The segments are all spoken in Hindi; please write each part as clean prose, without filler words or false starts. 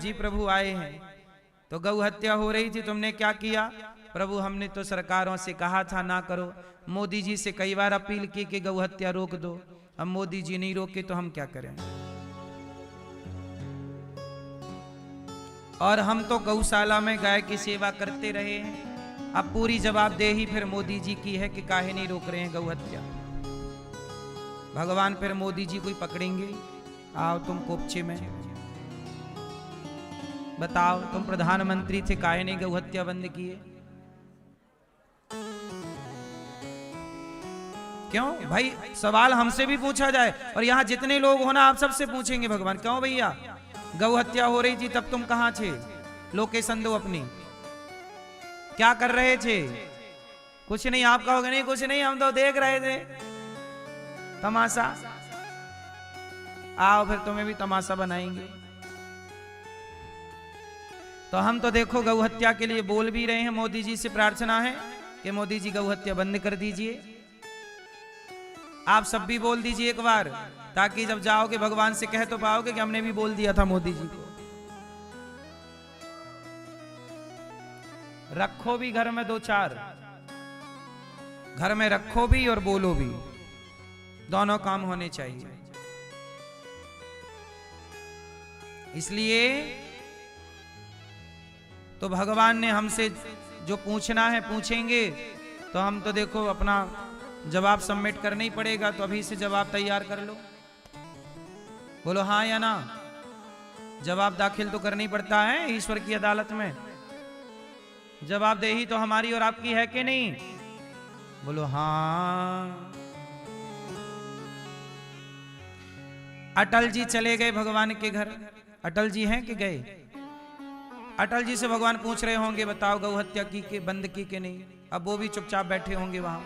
जी प्रभु आए हैं तो गौ हत्या हो रही थी, तुमने क्या किया? प्रभु हमने तो सरकारों से कहा था ना करो, मोदी जी से कई बार अपील की कि गौ हत्या रोक दो, अब मोदी जी नहीं रोके तो हम क्या करें? और हम तो गौशाला में गाय की सेवा करते रहे हैं। अब पूरी जवाबदेही फिर मोदी जी की है कि काहे नहीं रोक रहे हैं गौ हत्या। भगवान फिर मोदी जी को ही पकड़ेंगे, आओ तुम कोपचे में, बताओ तुम प्रधानमंत्री थे, काहे नहीं गौ हत्या बंद किए? क्यों भाई? सवाल हमसे भी पूछा जाए और यहाँ जितने लोग हो ना, आप सबसे पूछेंगे भगवान, क्यों भैया गौ हत्या हो रही थी तब तुम कहां थे? लोकेशन दो अपनी, क्या कर रहे थे? कुछ नहीं। आप कहोगे नहीं कुछ नहीं, हम तो देख रहे थे तमाशा। आओ फिर तुम्हें भी तमाशा बनाएंगे। तो हम तो देखो गौ हत्या के लिए बोल भी रहे हैं, मोदी जी से प्रार्थना है कि मोदी जी गौ हत्या बंद कर दीजिए। आप सब भी बोल दीजिए एक बार, ताकि जब जाओगे भगवान से कह तो पाओगे कि हमने भी बोल दिया था मोदी जी को। रखो भी घर में दो चार, घर में रखो भी और बोलो भी, दोनों काम होने चाहिए। इसलिए तो भगवान ने हमसे जो पूछना है पूछेंगे, तो हम तो देखो अपना जवाब सबमिट करना ही पड़ेगा। तो अभी से जवाब तैयार कर लो, बोलो हाँ या ना। जवाब दाखिल तो करना ही पड़ता है ईश्वर की अदालत में। जवाबदेही तो हमारी और आपकी है कि नहीं? बोलो हाँ। अटल जी चले गए भगवान के घर। अटल जी हैं कि गए? अटल जी से भगवान पूछ रहे होंगे, बताओ गौ हत्या की के बंद की के नहीं? अब वो भी चुपचाप बैठे होंगे वहां।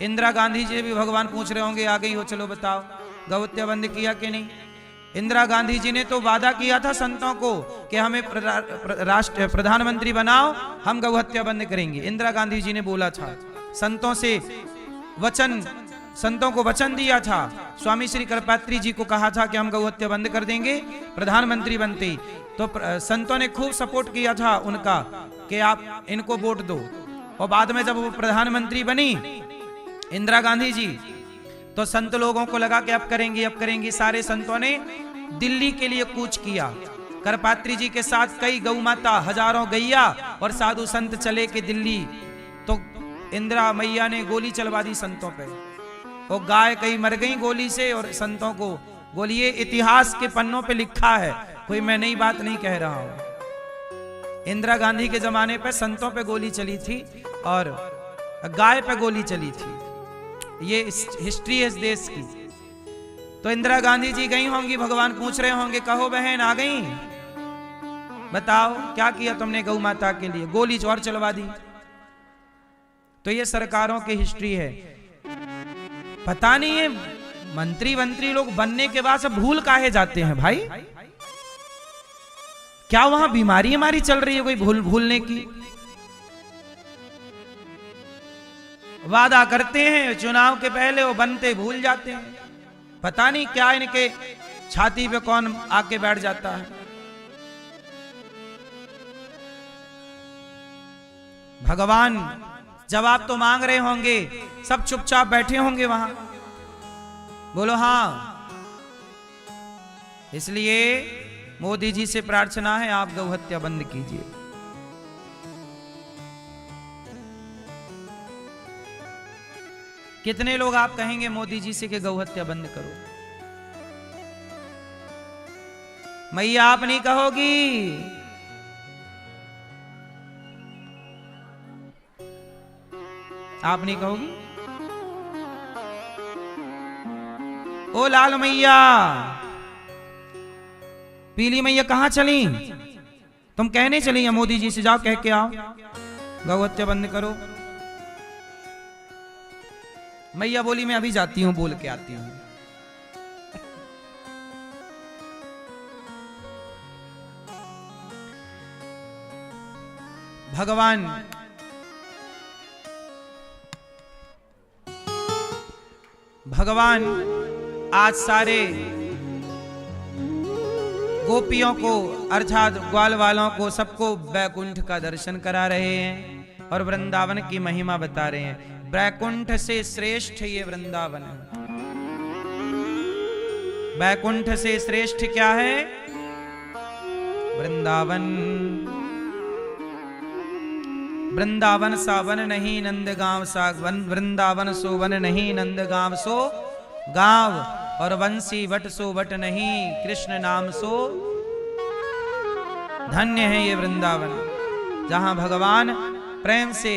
इंदिरा गांधी जी भी भगवान पूछ रहे होंगे, आ गई हो, चलो बताओ गौ हत्या बंद किया कि नहीं? इंदिरा गांधी जी ने तो वादा किया था संतों को कि हमें राष्ट्र प्रधानमंत्री बनाओ, हम गौ हत्या बंद करेंगे। इंदिरा गांधी जी ने बोला था, संतों से वचन, संतों को वचन दिया था। स्वामी श्री करपात्री जी को कहा था कि हम गौ हत्या बंद कर देंगे प्रधानमंत्री बनते। तो संतों ने खूब सपोर्ट किया था उनका कि आप इनको वोट दो। और बाद में जब वो प्रधानमंत्री बनी इंदिरा गांधी जी, तो संत लोगों को लगा कि अब करेंगी अब करेंगी। सारे संतों ने दिल्ली के लिए कूच किया। करपात्री जी के साथ कई गौ माता, हजारों गैया और साधु संत चले के दिल्ली। तो इंदिरा मैया ने गोली चलवा दी संतों पे, वो गाय कई मर गई गोली से और संतों को गोली। ये इतिहास के पन्नों पे लिखा है, कोई मैं नई बात नहीं कह रहा हूं। इंदिरा गांधी के जमाने पे संतों पे गोली चली थी और गाय पे गोली चली थी। ये हिस्ट्री है इस देश की। तो इंदिरा गांधी जी गई होंगी, भगवान पूछ रहे होंगे, कहो बहन आ गई, बताओ क्या किया तुमने गौ माता के लिए? गोली और चलवा दी। तो ये सरकारों की हिस्ट्री है। पता नहीं है मंत्री लोग बनने के बाद सब भूल काहे जाते हैं भाई? क्या वहां बीमारी हमारी चल रही है कोई भूलने की? वादा करते हैं चुनाव के पहले, वो बनते भूल जाते हैं। पता नहीं क्या इनके छाती पे कौन आके बैठ जाता है। भगवान जवाब तो मांग रहे होंगे, सब चुपचाप बैठे होंगे वहां। बोलो हाँ। इसलिए मोदी जी से प्रार्थना है, आप गौ हत्या बंद कीजिए। कितने लोग आप कहेंगे मोदी जी से कि गौ हत्या बंद करो? मैया आप नहीं कहोगी? आप नहीं कहोगी? ओ लाल मैया, पीली मैया कहां चली? तुम कहने चली है मोदी जी से, जाओ कह के आओ गौ हत्या बंद करो। मैया बोली मैं अभी जाती हूं, बोल के आती हूं। भगवान आज सारे गोपियों को अर्थात ग्वाल वालों को सबको बैकुंठ का दर्शन करा रहे हैं और वृंदावन की महिमा बता रहे हैं। बैकुंठ से श्रेष्ठ ये वृंदावन है। बैकुंठ से श्रेष्ठ क्या है? वृंदावन। वृंदावन सा वन नहीं नंद गांव सा वन, वृंदावन सो वन नहीं नंद गांव सो गांव, और वंशी वट सो वट नहीं कृष्ण नाम सो धन्य है ये वृंदावन, जहां भगवान प्रेम से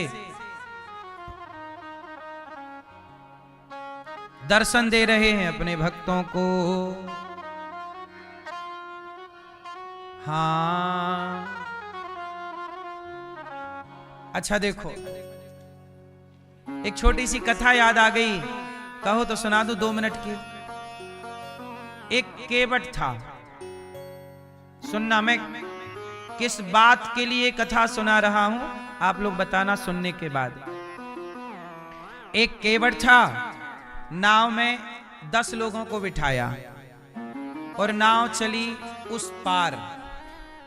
दर्शन दे रहे हैं अपने भक्तों को। हाँ, अच्छा देखो, एक छोटी सी कथा याद आ गई, कहो तो सुना दूं 2 मिनट की। एक केवट था, सुनना, मैं किस बात के लिए कथा सुना रहा हूं आप लोग बताना सुनने के बाद। एक केवट था, नाव में 10 लोगों को बिठाया और नाव चली उस पार।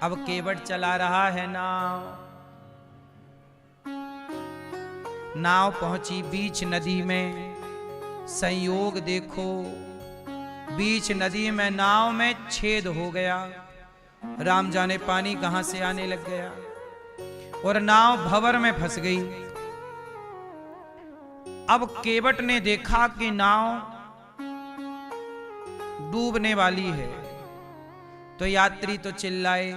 अब केवट चला रहा है नाव पहुंची बीच नदी में। संयोग देखो, बीच नदी में नाव में छेद हो गया, राम जाने पानी कहां से आने लग गया और नाव भंवर में फंस गई। अब केवट ने देखा कि नाव डूबने वाली है, तो यात्री तो चिल्लाए।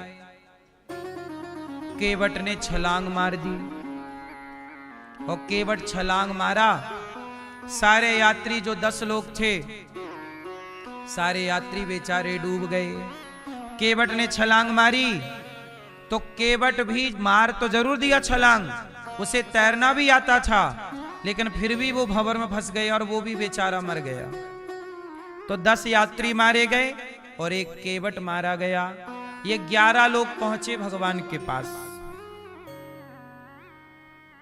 केवट ने छलांग मार दी और केवट छलांग मारा, सारे यात्री जो 10 लोग थे, सारे यात्री बेचारे डूब गए। केवट ने छलांग मारी तो केवट भी मार तो जरूर दिया छलांग, उसे तैरना भी आता था, लेकिन फिर भी वो भंवर में फंस गए और वो भी बेचारा मर गया। तो 10 यात्री मारे गए और एक केवट मारा गया। ये 11 लोग पहुंचे भगवान के पास,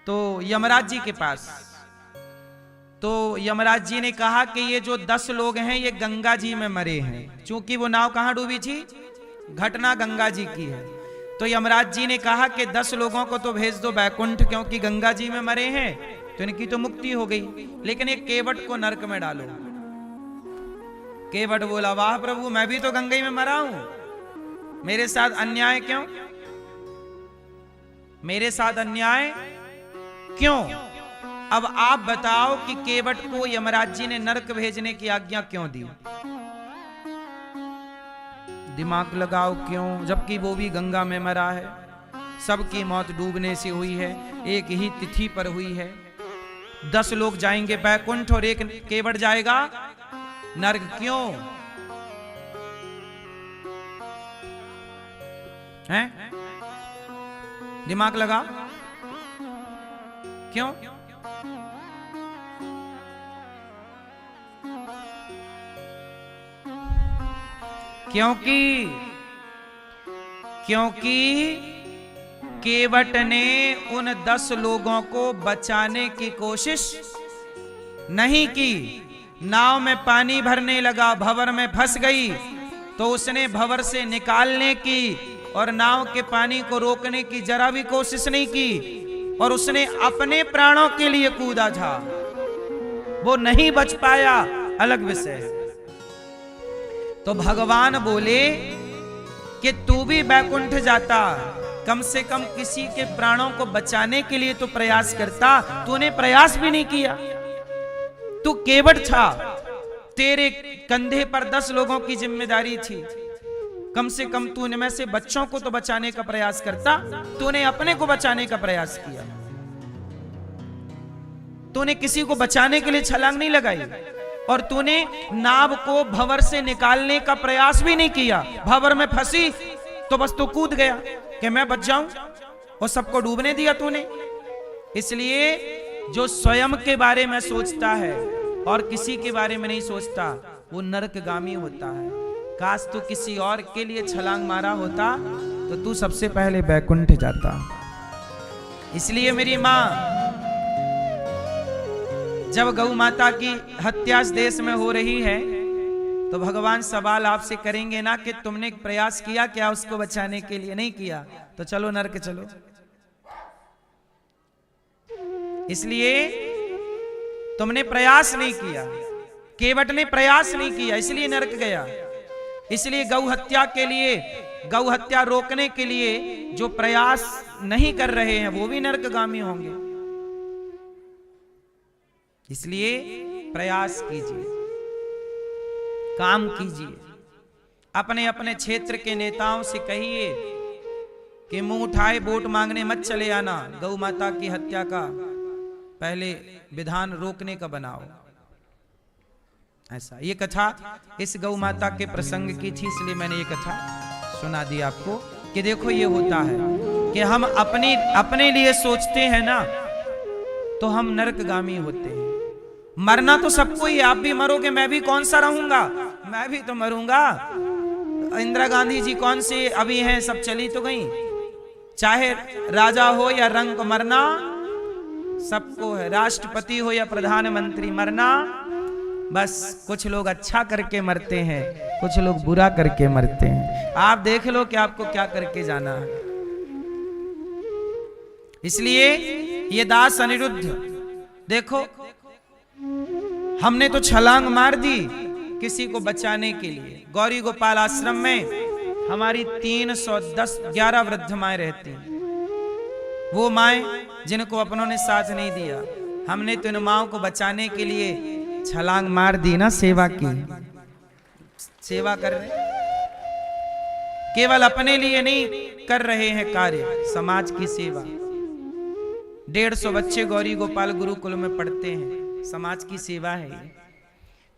तो यमराज जी के पास। तो यमराज जी ने कहा कि ये जो 10 लोग हैं ये गंगा जी में मरे हैं, क्योंकि वो नाव कहां डूबी थी? घटना गंगा जी की है। तो यमराज जी ने कहा कि 10 लोगों को तो भेज दो बैकुंठ, क्योंकि गंगा जी में मरे हैं तो इनकी तो मुक्ति हो गई, लेकिन एक केवट को नरक में डालो। केवट बोला, वाह प्रभु, मैं भी तो गंगा में मरा हूं, मेरे साथ अन्याय क्यों? मेरे साथ अन्याय क्यों? अब आप बताओ कि केवट को यमराज जी ने नरक भेजने की आज्ञा क्यों दी? दिमाग लगाओ क्यों, जबकि वो भी गंगा में मरा है, सबकी मौत डूबने से हुई है, एक ही तिथि पर हुई है। 10 लोग जाएंगे बैकुंठ और एक केवट जाएगा नरक, क्यों? हैं? दिमाग लगाओ, क्यों? क्योंकि केवट ने उन 10 लोगों को बचाने की कोशिश नहीं की। नाव में पानी भरने लगा, भंवर में फंस गई, तो उसने भंवर से निकालने की और नाव के पानी को रोकने की जरा भी कोशिश नहीं की, और उसने अपने प्राणों के लिए कूदा था, वो नहीं बच पाया, अलग विषय है। तो भगवान बोले कि तू भी बैकुंठ जाता, कम से कम किसी के प्राणों को बचाने के लिए तो प्रयास करता, तूने प्रयास भी नहीं किया। तू केवट था, तेरे कंधे पर 10 लोगों की जिम्मेदारी थी, कम से कम तू इनमें से बच्चों को तो बचाने का प्रयास करता, तूने अपने को बचाने का प्रयास किया। तूने किसी को बचाने के लिए छलांग नहीं लगाई, और तूने नाव को भंवर से निकालने का प्रयास भी नहीं किया। भंवर में फंसी तो बस तू कूद गया कि मैं बच जाऊं, और सबको डूबने दिया तूने। इसलिए जो स्वयं के बारे में सोचता है और किसी के बारे में नहीं सोचता, वो नरकगामी होता है। काश तू किसी और के लिए छलांग मारा होता तो तू सबसे पहले बैकुंठ जाता। इसलिए मेरी मां, जब गौ माता की हत्या इस देश में हो रही है तो भगवान सवाल आपसे करेंगे ना कि तुमने प्रयास किया क्या उसको बचाने के लिए? नहीं किया तो चलो नरक चलो। इसलिए तुमने प्रयास नहीं किया, केवट ने प्रयास नहीं किया, इसलिए नरक गया। इसलिए गौ हत्या के लिए, गौ हत्या रोकने के लिए जो प्रयास नहीं कर रहे हैं वो भी नरकगामी होंगे। इसलिए प्रयास कीजिए, काम कीजिए। अपने अपने क्षेत्र के नेताओं से कहिए कि मुंह उठाए वोट मांगने मत चले आना, गौ माता की हत्या का पहले विधान रोकने का बनाओ। ऐसा, ये कथा इस गौ माता के प्रसंग की थी, इसलिए मैंने ये कथा सुना दी आपको कि देखो ये होता है कि हम अपने लिए सोचते हैं ना तो हम नरकगामी होते हैं। मरना तो सबको ही, आप भी मरोगे, मैं भी कौन सा रहूंगा, मैं भी तो मरूंगा। इंदिरा गांधी जी कौन से अभी हैं, सब चली तो गई। चाहे राजा हो या रंक, मरना सबको है। राष्ट्रपति हो या प्रधानमंत्री, मरना बस कुछ लोग अच्छा करके मरते हैं, कुछ लोग बुरा करके मरते हैं। आप देख लो कि आपको क्या करके जाना है। इसलिए ये दास अनिरुद्ध, देखो हमने तो छलांग मार दी किसी को बचाने के लिए। गौरी गोपाल आश्रम में हमारी 311 वृद्ध माएं रहती हैं। वो माएं जिनको अपनों ने साथ नहीं दिया, हमने तो इन माओं को बचाने के लिए छलांग मार दी ना। सेवा की, सेवा कर रहे, केवल अपने लिए नहीं कर रहे हैं कार्य, समाज की सेवा। 150 बच्चे गौरी गोपाल गुरुकुल में पढ़ते हैं, समाज की सेवा है ये।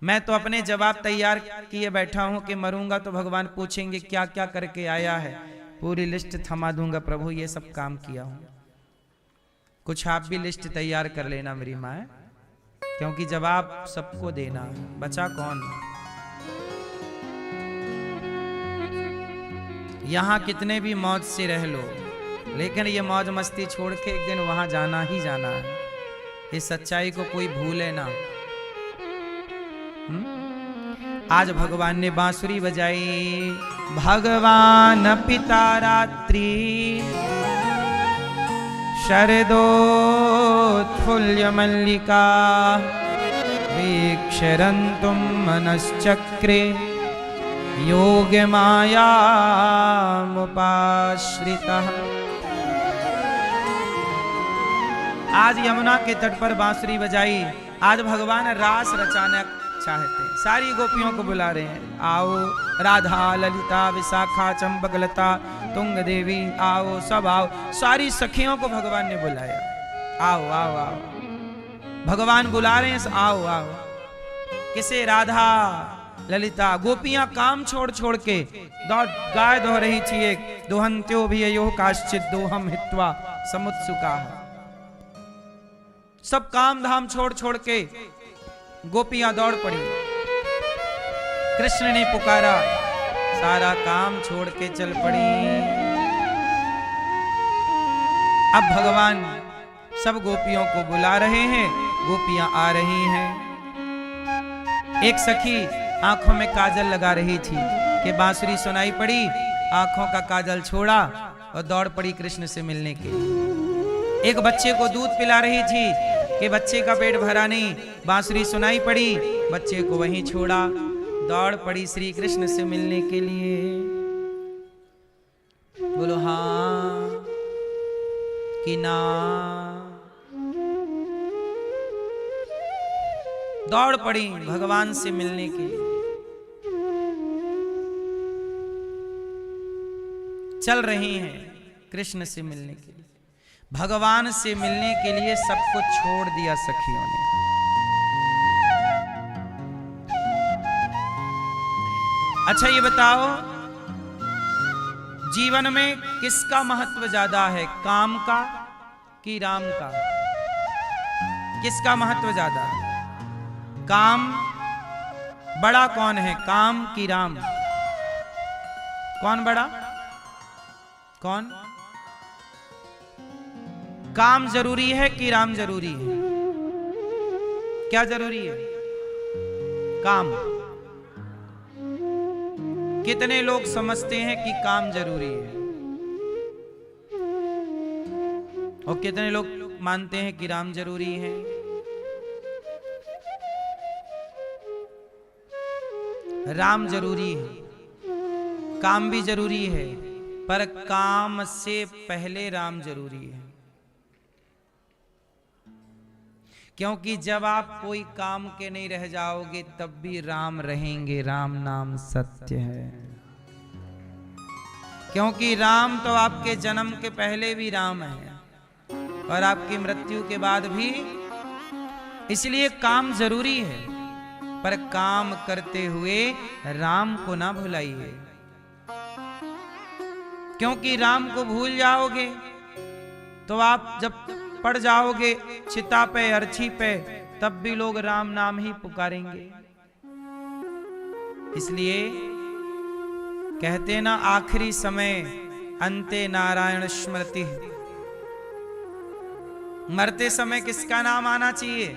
मैं तो अपने जवाब तैयार किए बैठा हूं कि मरूंगा तो भगवान पूछेंगे क्या क्या करके आया है, पूरी लिस्ट थमा दूंगा, प्रभु ये सब काम किया हूं। कुछ आप भी लिस्ट तैयार कर लेना मेरी माँ, क्योंकि जवाब सबको देना, बचा कौन। यहां कितने भी मौज से रह लो, लेकिन ये मौज मस्ती छोड़ के एक दिन वहां जाना ही जाना है। इस सच्चाई को कोई भूले ना। आज भगवान ने बांसुरी बजाई, भगवान पिता रात्रि शरदोत्फुल्य मल्लिका वीक्षरन्तुं मनश्चक्रे योग मायामुपाश्रितः। आज यमुना के तट पर बांसुरी बजाई। आज भगवान रास रचाना चाहते हैं, सारी गोपियों को बुला रहे हैं, आओ राधा ललिता विशाखा चंपकलता तुंग देवी, आओ सब आओ। सारी सखियों को भगवान ने बुलाया, आओ आओ आओ। भगवान बुला रहे हैं, आओ आओ। किसे? राधा ललिता। गोपियां काम छोड़ छोड़ के गाय दो रही थी एक, दोहंत्यो भी यो काश्चित दोहम हित्वा समुत्सुका। सब काम धाम छोड़ छोड़ के गोपियां दौड़ पड़ी। कृष्ण ने पुकारा, सारा काम छोड़ के चल पड़ी। अब भगवान सब गोपियों को बुला रहे हैं, गोपियां आ रही हैं। एक सखी आंखों में काजल लगा रही थी कि बांसुरी सुनाई पड़ी, आंखों का काजल छोड़ा और दौड़ पड़ी कृष्ण से मिलने के लिए। एक बच्चे को दूध पिला रही थी कि बच्चे का पेट भरा नहीं, बांसुरी सुनाई पड़ी, बच्चे को वहीं छोड़ा, दौड़ पड़ी श्री कृष्ण से मिलने के लिए। बोलो हाँ कि ना। दौड़ पड़ी भगवान से मिलने के लिए। चल रही हैं कृष्ण से मिलने के लिए। भगवान से मिलने के लिए सब कुछ छोड़ दिया सखियों ने। अच्छा ये बताओ, जीवन में किसका महत्व ज्यादा है, काम का कि राम का? किसका महत्व ज्यादा है? काम बड़ा कौन है, काम कि राम? कौन बड़ा? कौन? काम जरूरी है कि राम जरूरी है? क्या जरूरी है? काम। कितने लोग समझते हैं कि काम जरूरी है और कितने लोग मानते हैं कि राम जरूरी है। राम जरूरी है, काम भी जरूरी है, पर काम से पहले राम जरूरी है। क्योंकि जब आप कोई काम के नहीं रह जाओगे तब भी राम रहेंगे। राम नाम सत्य है। क्योंकि राम तो आपके जन्म के पहले भी राम है और आपकी मृत्यु के बाद भी। इसलिए काम जरूरी है, पर काम करते हुए राम को ना भुलाइए। क्योंकि राम को भूल जाओगे तो आप जब पड़ जाओगे चिता पे, अर्थी पे, तब भी लोग राम नाम ही पुकारेंगे। इसलिए कहते ना, आखिरी समय अंते नारायण स्मृति। मरते समय किसका नाम आना चाहिए?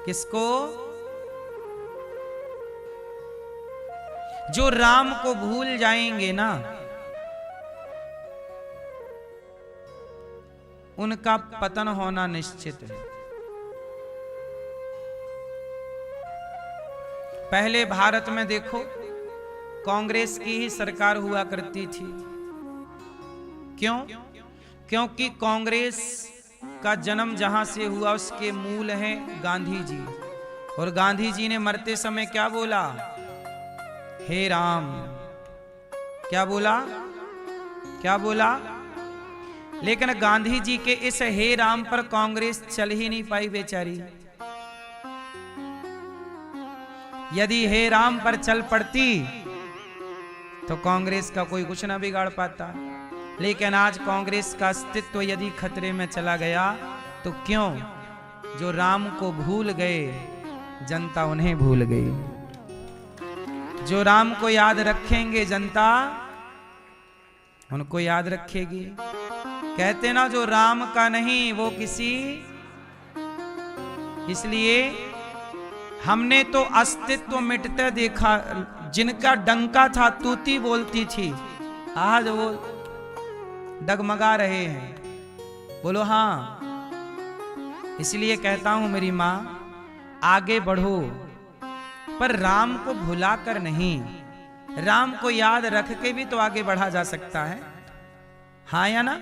किसको? जो राम को भूल जाएंगे ना, उनका पतन होना निश्चित है। पहले भारत में देखो, कांग्रेस की ही सरकार हुआ करती थी। क्यों? क्योंकि कांग्रेस का जन्म जहां से हुआ उसके मूल हैं गांधी जी। और गांधी जी ने मरते समय क्या बोला? हे राम। क्या बोला? क्या बोला? लेकिन गांधी जी के इस हे राम पर कांग्रेस चल ही नहीं पाई बेचारी। यदि हे राम पर चल पड़ती तो कांग्रेस का कोई कुछ ना बिगाड़ पाता। लेकिन आज कांग्रेस का अस्तित्व यदि खतरे में चला गया तो क्यों? जो राम को भूल गए, जनता उन्हें भूल गई। जो राम को याद रखेंगे, जनता उनको याद रखेगी। कहते ना, जो राम का नहीं वो किसी। इसलिए हमने तो अस्तित्व मिटते देखा। जिनका डंका था, तूती बोलती थी, आज वो डगमगा रहे हैं। बोलो हाँ। इसलिए कहता हूं मेरी मां, आगे बढ़ो, पर राम को भुला कर नहीं। राम को याद रख के भी तो आगे बढ़ा जा सकता है, हाँ या ना?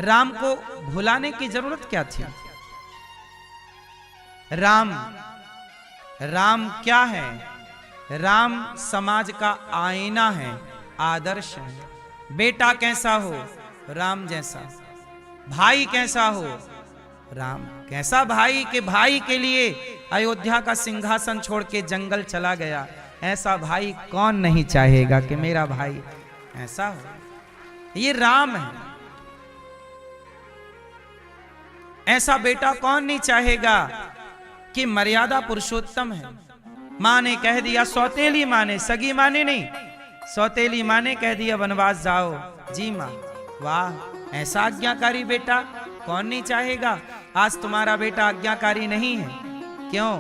राम को भुलाने की जरूरत क्या थी? राम क्या है? राम समाज का आईना है, आदर्श है। बेटा कैसा हो? राम जैसा। भाई कैसा हो? राम कैसा भाई के भाई के लिए अयोध्या का सिंहासन छोड़ के जंगल चला गया। ऐसा भाई कौन नहीं चाहेगा कि मेरा भाई ऐसा हो? ये राम है। ऐसा बेटा कौन नहीं चाहेगा कि मर्यादा पुरुषोत्तम है। मां ने कह दिया, सौतेली मां ने, सगी मां ने नहीं, सौतेली मां ने कह दिया वनवास जाओ। जी मां, वाह, ऐसा आज्ञाकारी बेटा कौन नहीं चाहेगा। आज तुम्हारा बेटा आज्ञाकारी नहीं है। क्यों?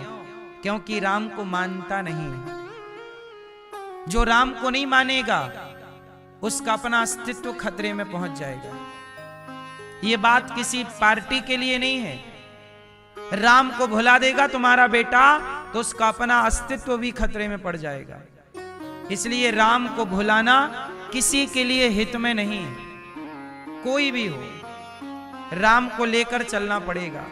क्योंकि राम को मानता नहीं है। जो राम को नहीं मानेगा उसका अपना अस्तित्व खतरे में पहुंच जाएगा। ये बात किसी पार्टी के लिए नहीं है। राम को भुला देगा तुम्हारा बेटा तो उसका अपना अस्तित्व भी खतरे में पड़ जाएगा। इसलिए राम को भुलाना किसी के लिए हित में नहीं है। कोई भी हो, राम को लेकर चलना पड़ेगा।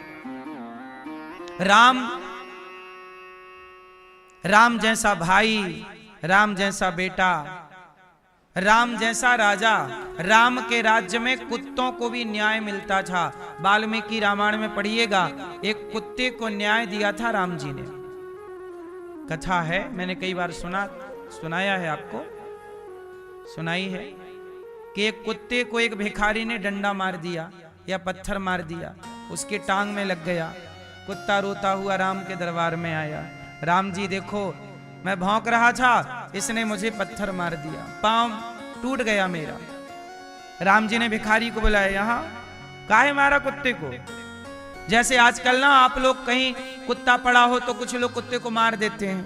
राम जैसा भाई, राम जैसा बेटा, राम जैसा राजा। राम के राज्य में कुत्तों को भी न्याय मिलता था। वाल्मीकि रामायण में पढ़िएगा, एक कुत्ते को न्याय दिया था राम जी ने। कथा है, मैंने कई बार सुनाया है, आपको सुनाई है कि एक कुत्ते को एक भिखारी ने डंडा मार दिया या पत्थर मार दिया, उसके टांग में लग गया। कुत्ता रोता हुआ राम के दरबार में आया। राम जी देखो, मैं भौंक रहा था, इसने मुझे पत्थर मार दिया, पांव टूट गया मेरा। राम जी ने भिखारी को बुलाया, यहां काहे मारा कुत्ते को? जैसे आजकल ना आप लोग कहीं कुत्ता पड़ा हो तो कुछ लोग कुत्ते को मार देते हैं,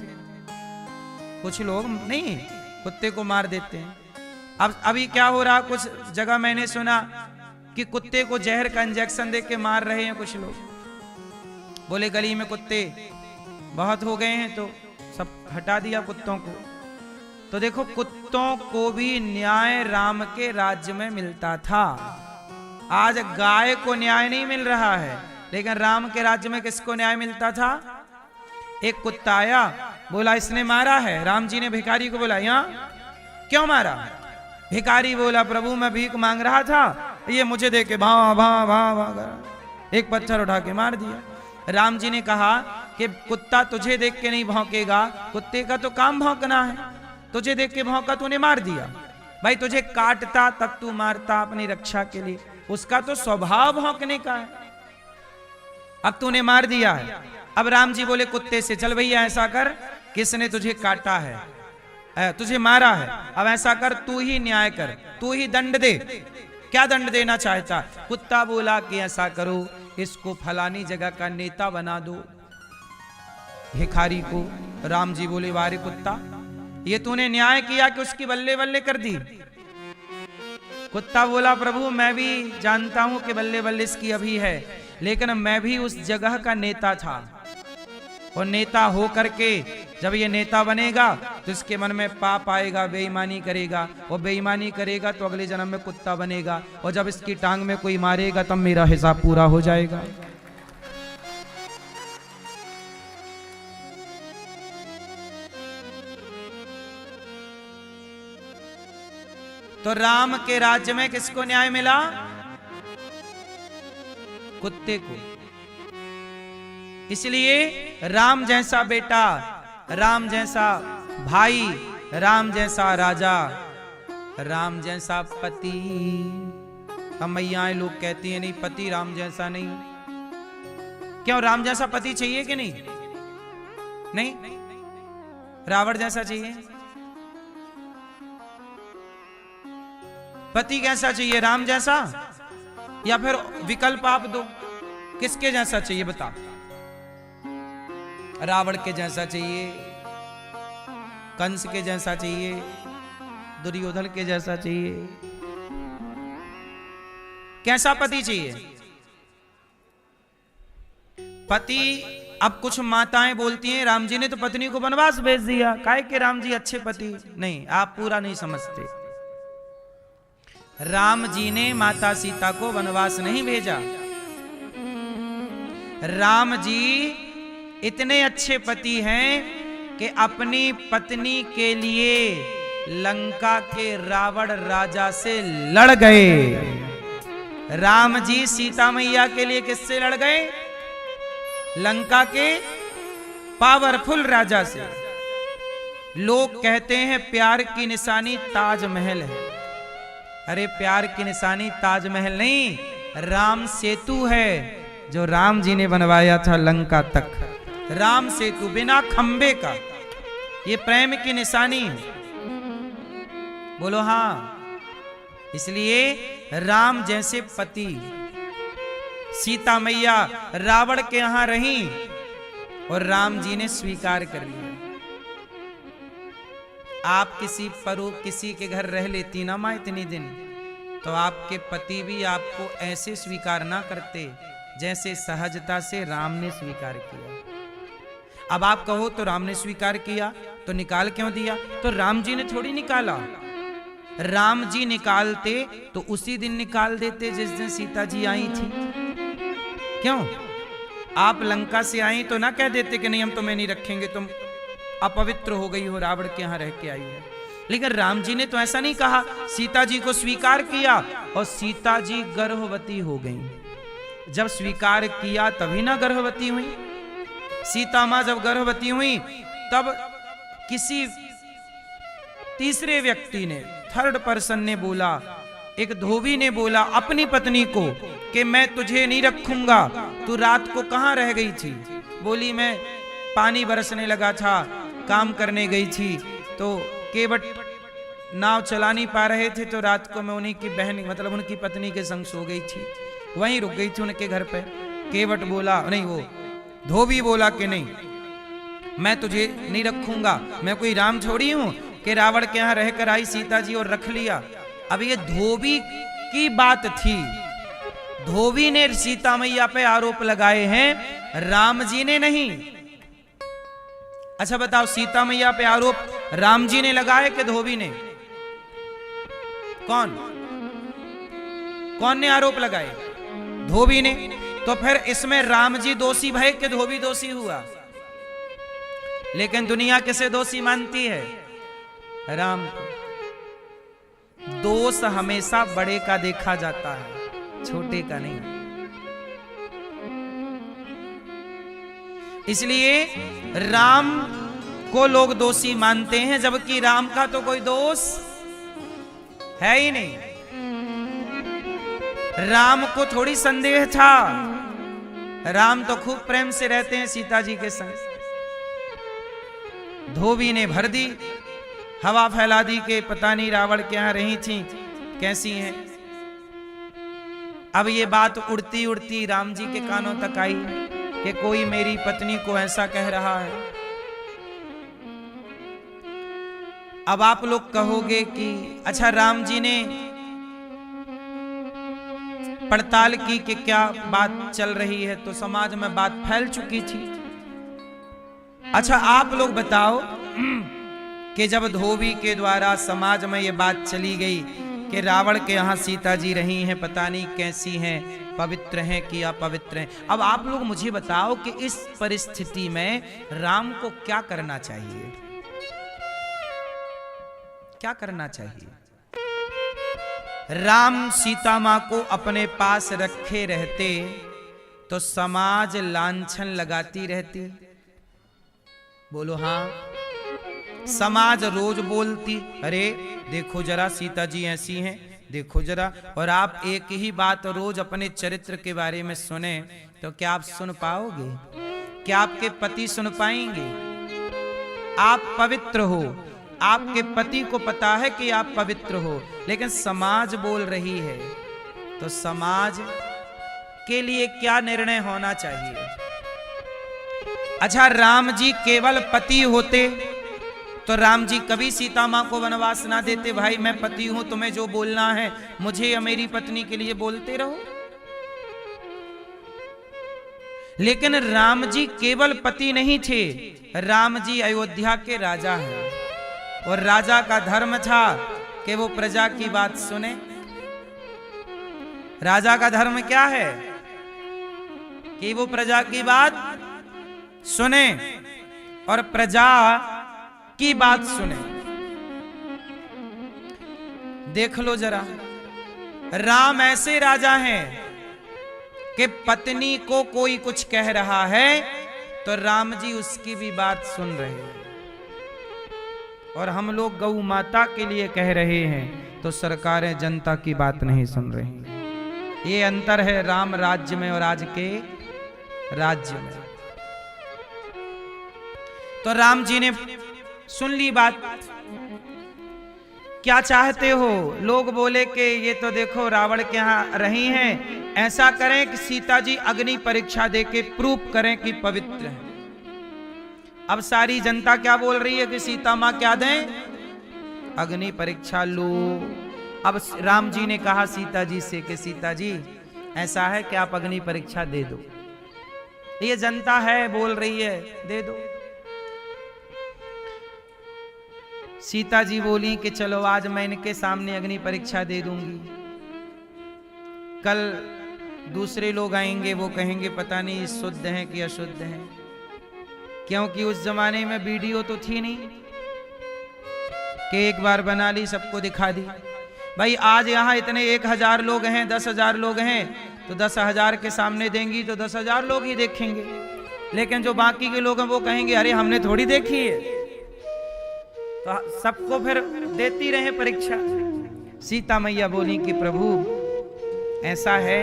कुछ लोग नहीं कुत्ते को मार देते हैं। अब अभी क्या हो रहा, कुछ जगह मैंने सुना कि कुत्ते को जहर का इंजेक्शन दे के मार रहे हैं कुछ लोग। बोले गली में कुत्ते बहुत हो गए हैं तो सब हटा दिया कुत्तों को। तो देखो कुत्तों को भी न्याय राम के राज्य में मिलता था। आज गाय को न्याय नहीं मिल रहा है, लेकिन राम के राज्य में किसको न्याय मिलता था? एक कुत्ता आया, बोला इसने मारा है। राम जी ने भिखारी को बोला यहाँ क्यों मारा? भिखारी बोला प्रभु मैं भीख मांग रहा था, ये मुझे दे के भां भां भां भां कर एक पत्थर उठा के मार दिया। राम जी ने कहा कि कुत्ता तुझे देख के नहीं भौंकेगा, कुत्ते का तो काम भौंकना है, तुझे देख के भौंका तूने मार दिया। भाई तुझे काटता तब तू मारता अपनी रक्षा के लिए, उसका तो स्वभाव भौंकने का है, अब तूने मार दिया है। अब राम जी बोले कुत्ते से चल भैया ऐसा कर, किसने तुझे काटा है, तुझे मारा है, अब ऐसा कर तू ही न्याय कर, तू ही दंड दे। क्या दंड देना चाहता? कुत्ता बोला कि ऐसा करो इसको फलानी जगह का नेता बना दो, भिखारी को। राम जी बोले वारे कुत्ता ये तूने न्याय किया कि उसकी बल्ले बल्ले कर दी? कुत्ता बोला प्रभु मैं भी जानता हूं कि बल्ले बल्ले इसकी अभी है, लेकिन मैं भी उस जगह का नेता था, और नेता हो करके जब ये नेता बनेगा तो इसके मन में पाप आएगा, बेईमानी करेगा, और बेईमानी करेगा तो अगले जन्म में कुत्ता बनेगा, और जब इसकी टांग में कोई मारेगा तब मेरा हिसाब पूरा हो जाएगा। तो राम के राज्य में किसको न्याय मिला? कुत्ते को। इसलिए राम जैसा बेटा, राम जैसा भाई, राम जैसा राजा, राम जैसा पति। हम मैयाएं लोग कहती हैं नहीं पति राम जैसा नहीं। क्यों राम जैसा पति चाहिए कि नहीं? नहीं, रावण जैसा चाहिए? पति कैसा चाहिए? राम जैसा, या फिर विकल्प आप दो, किसके जैसा चाहिए बता? रावण के जैसा चाहिए, कंस के जैसा चाहिए, दुर्योधन के जैसा चाहिए? कैसा पति चाहिए? पति, अब कुछ माताएं बोलती हैं राम जी ने तो पत्नी को वनवास भेज दिया, काहे कि राम जी अच्छे पति। नहीं, आप पूरा नहीं समझते। राम जी ने माता सीता को वनवास नहीं भेजा। राम जी इतने अच्छे पति हैं कि अपनी पत्नी के लिए लंका के रावण राजा से लड़ गए। राम जी सीता मैया के लिए किससे लड़ गए? लंका के पावरफुल राजा से। लोग कहते हैं प्यार की निशानी ताजमहल है। अरे प्यार की निशानी ताजमहल नहीं, राम सेतु है जो राम जी ने बनवाया था लंका तक। राम सेतु बिना खंबे का, ये प्रेम की निशानी है। बोलो हाँ। इसलिए राम जैसे पति, सीता मैया रावण के यहां रही और राम जी ने स्वीकार कर लिया। आप किसी के घर रह लेती ना माँ इतनी दिन, तो आपके पति भी आपको ऐसे स्वीकार ना करते जैसे सहजता से राम ने स्वीकार किया। अब आप कहो तो राम ने स्वीकार किया तो निकाल क्यों दिया? तो राम जी ने थोड़ी निकाला। राम जी निकालते तो उसी दिन निकाल देते जिस दिन सीता जी आई थी। क्यों? आप लंका से आई तो ना कह देते कि नहीं हम तुम्हें नहीं रखेंगे, तुम अपवित्र हो गई हो, रावण के यहां रह के आई है। लेकिन राम जी ने तो ऐसा नहीं कहा, सीता जी को स्वीकार किया और सीता जी गर्भवती हो गई। जब स्वीकार किया तभी ना गर्भवती हुई। सीता मां जब गर्भवती हुई तब किसी तीसरे व्यक्ति ने, थर्ड पर्सन ने बोला, एक धोबी ने बोला अपनी पत्नी को कि मैं तुझे नहीं रखूंगा, तू रात को कहां रह गई थी? बोली मैं पानी बरसने लगा था, काम करने गई थी, तो केवट नाव चला नहीं पा रहे थे, तो रात को मैं उन्हीं की बहन मतलब उनकी पत्नी के संग सो गई थी, वहीं रुक गई थी उनके घर पे। केवट बोला, नहीं वो धोबी बोला कि नहीं, मैं तुझे नहीं रखूंगा, मैं कोई राम छोड़ी हूं कि रावण के यहां रहकर आई सीता जी और रख लिया। अब ये धोबी की बात थी, धोबी ने सीता मैया पे आरोप लगाए हैं, राम जी ने नहीं। अच्छा बताओ, सीता मैया पे आरोप राम जी ने लगाए कि धोबी ने? कौन ने आरोप लगाए? धोबी ने। तो फिर इसमें राम जी दोषी भय कि धोबी दोषी हुआ? लेकिन दुनिया किसे दोषी मानती है? राम को। दोष हमेशा बड़े का देखा जाता है, छोटे का नहीं। इसलिए राम को लोग दोषी मानते हैं, जबकि राम का तो कोई दोष है ही नहीं। राम को थोड़ी संदेह था, राम तो खूब प्रेम से रहते हैं सीता जी के संग। धोबी ने भर दी, हवा फैला दी कि पता नहीं रावण के यहां रही थी, कैसी हैं। अब ये बात उड़ती उड़ती राम जी के कानों तक आई कि कोई मेरी पत्नी को ऐसा कह रहा है। अब आप लोग कहोगे कि अच्छा राम जी ने पड़ताल की कि क्या बात चल रही है, तो समाज में बात फैल चुकी थी। अच्छा आप लोग बताओ कि जब धोबी के द्वारा समाज में ये बात चली गई कि रावण के यहाँ सीता जी रही हैं, पता नहीं कैसी हैं, पवित्र हैं कि अपवित्र हैं। अब आप लोग मुझे बताओ कि इस परिस्थिति में राम को क्या करना चाहिए? क्या करना चाहिए? राम सीता मां को अपने पास रखे रहते तो समाज लांछन लगाती रहती। बोलो हाँ। समाज रोज बोलती, अरे देखो जरा सीता जी ऐसी हैं, देखो जरा। और आप एक ही बात रोज अपने चरित्र के बारे में सुने तो क्या आप सुन पाओगे? क्या आपके पति सुन पाएंगे? आप पवित्र हो, आपके पति को पता है कि आप पवित्र हो, लेकिन समाज बोल रही है, तो समाज के लिए क्या निर्णय होना चाहिए? अच्छा राम जी केवल पति होते तो राम जी कभी सीता मां को वनवास ना देते, भाई मैं पति हूं, तुम्हें जो बोलना है मुझे या मेरी पत्नी के लिए बोलते रहो। लेकिन राम जी केवल पति नहीं थे, राम जी अयोध्या के राजा हैं, और राजा का धर्म था कि वो प्रजा की बात सुने। राजा का धर्म क्या है? कि वो प्रजा की बात सुने और प्रजा की बात सुने। देख लो जरा, राम ऐसे राजा हैं कि पत्नी को कोई कुछ कह रहा है तो राम जी उसकी भी बात सुन रहे हैं, और हम लोग गौ माता के लिए कह रहे हैं तो सरकारें जनता की बात नहीं सुन रही। ये अंतर है राम राज्य में और आज के राज्य में। तो राम जी ने सुन ली बात। क्या चाहते हो? लोग बोले कि ये तो देखो रावण के यहां रही हैं, ऐसा करें कि सीता जी अग्नि परीक्षा देके प्रूफ करें कि पवित्र हैं। अब सारी जनता क्या बोल रही है कि सीता मां क्या दें? अग्नि परीक्षा लो। अब राम जी ने कहा सीता जी से कि सीता जी ऐसा है कि आप अग्नि परीक्षा दे दो। ये जनता है बोल रही है, दे दो। सीता जी बोली कि चलो आज मैं इनके सामने अग्नि परीक्षा दे दूंगी, कल दूसरे लोग आएंगे वो कहेंगे पता नहीं शुद्ध हैं कि अशुद्ध हैं, क्योंकि उस जमाने में वीडियो तो थी नहीं कि एक बार बना ली सबको दिखा दी। भाई आज यहाँ इतने 1000 लोग हैं, 10,000 लोग हैं, तो 10,000 के सामने देंगी तो 10,000 लोग ही देखेंगे, लेकिन जो बाकी के लोग हैं वो कहेंगे अरे हमने थोड़ी देखी है। तो सबको फिर देती रहे परीक्षा। सीता मैया बोली कि प्रभु ऐसा है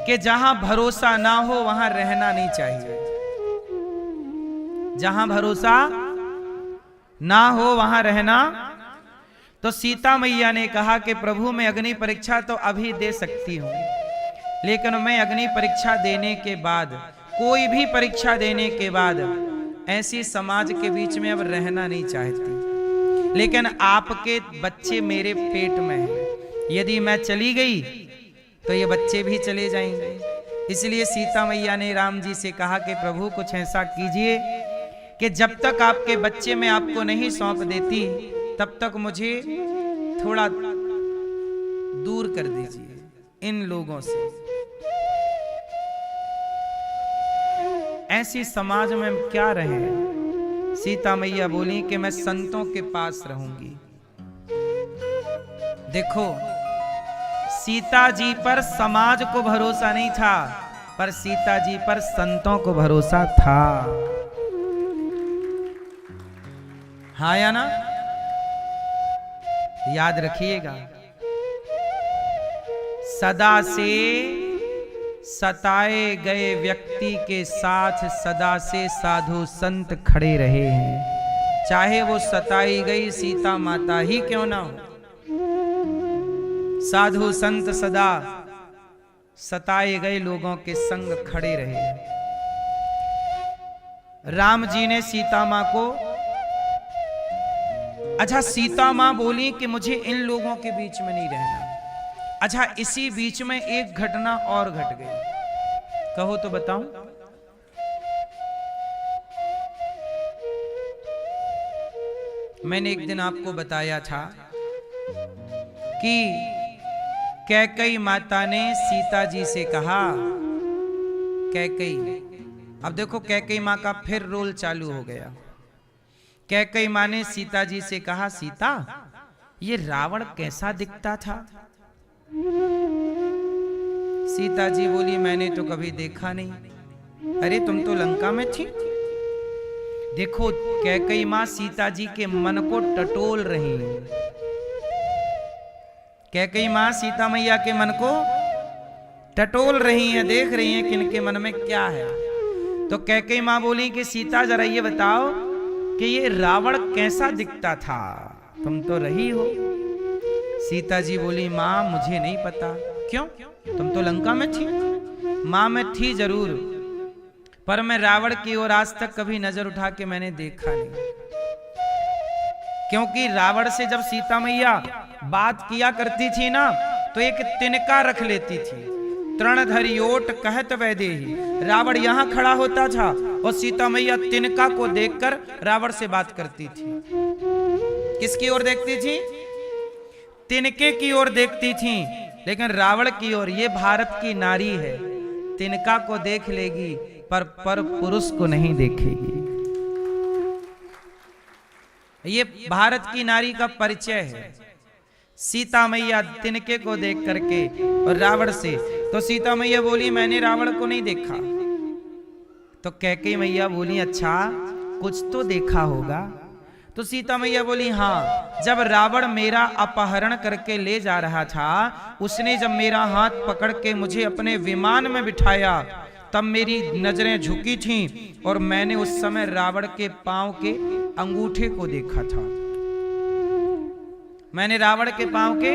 कि जहां भरोसा ना हो वहां रहना नहीं चाहिए। जहां भरोसा ना हो वहां रहना। तो सीता मैया ने कहा कि प्रभु मैं अग्नि परीक्षा तो अभी दे सकती हूं, लेकिन मैं अग्नि परीक्षा देने के बाद, कोई भी परीक्षा देने के बाद ऐसी समाज के बीच में अब रहना नहीं चाहती। लेकिन आपके बच्चे मेरे पेट में हैं, यदि मैं चली गई तो ये बच्चे भी चले जाएंगे। इसलिए सीता मैया ने राम जी से कहा कि प्रभु कुछ ऐसा कीजिए कि जब तक आपके बच्चे मैं आपको नहीं सौंप देती तब तक मुझे थोड़ा दूर कर दीजिए इन लोगों से। ऐसी समाज में क्या रहे। सीता मैया बोली कि मैं संतों के पास रहूंगी। देखो, सीता जी पर समाज को भरोसा नहीं था, पर सीता जी पर संतों को भरोसा था। हाँ या ना? याद रखिएगा, सदा से सताए गए व्यक्ति के साथ सदा से साधु संत खड़े रहे हैं, चाहे वो सताई गई सीता माता ही क्यों ना हो। साधु संत सदा सताए गए लोगों के संग खड़े रहे। राम जी ने सीता मां को, अच्छा सीता मां बोली कि मुझे इन लोगों के बीच में नहीं रहना। अच्छा, इसी बीच में एक घटना और घट गई, कहो तो बताऊं। मैंने एक दिन आपको बताया था कि कैकई माता ने सीता जी से कहा, कैकई, अब देखो कैकई मां का फिर रोल चालू हो गया। कैकई मां ने सीता जी से कहा, सीता ये रावण कैसा दिखता था। सीता जी बोली, मैंने तो कभी देखा नहीं। अरे तुम तो लंका में थी। देखो, कैकई मां सीता जी के मन को टटोल रही है। कैकई मां सीता मैया के मन को टटोल रही हैं, देख रही हैं कि इनके मन में क्या है। तो कैकई मां बोली कि सीता जरा ये बताओ कि ये रावण कैसा दिखता था, तुम तो रही हो। सीता जी बोली, मां मुझे नहीं पता। क्यों? तुम तो लंका में थी। मां मैं थी जरूर, पर मैं रावण की ओर आज तक कभी नजर उठा के मैंने देखा नहीं। क्योंकि रावण से जब सीता मैया बात किया करती थी ना, तो एक तिनका रख लेती थी। तृणधरियोट कहत वैदेही। रावण यहां खड़ा होता था और सीता मैया तिनका को देखकर रावण से बात करती थी। किसकी ओर देखती थी? तिनके की ओर देखती थी। लेकिन रावण की ओर, ये भारत की नारी है, तिनका को देख लेगी पर पुरुष को नहीं देखेगी। ये भारत की नारी का परिचय है। सीता मैया तिनके को देख करके और रावण से, तो सीता मैया बोली मैंने रावण को नहीं देखा। तो कैकेयी मैया बोली, अच्छा कुछ तो देखा होगा। तो सीता मैया बोली, हाँ, जब रावण मेरा अपहरण करके ले जा रहा था, उसने जब मेरा हाथ पकड़ के मुझे अपने विमान में बिठाया, तब मेरी नजरें झुकी थीं और मैंने उस समय रावण के पांव के अंगूठे को देखा था। मैंने रावण के पांव के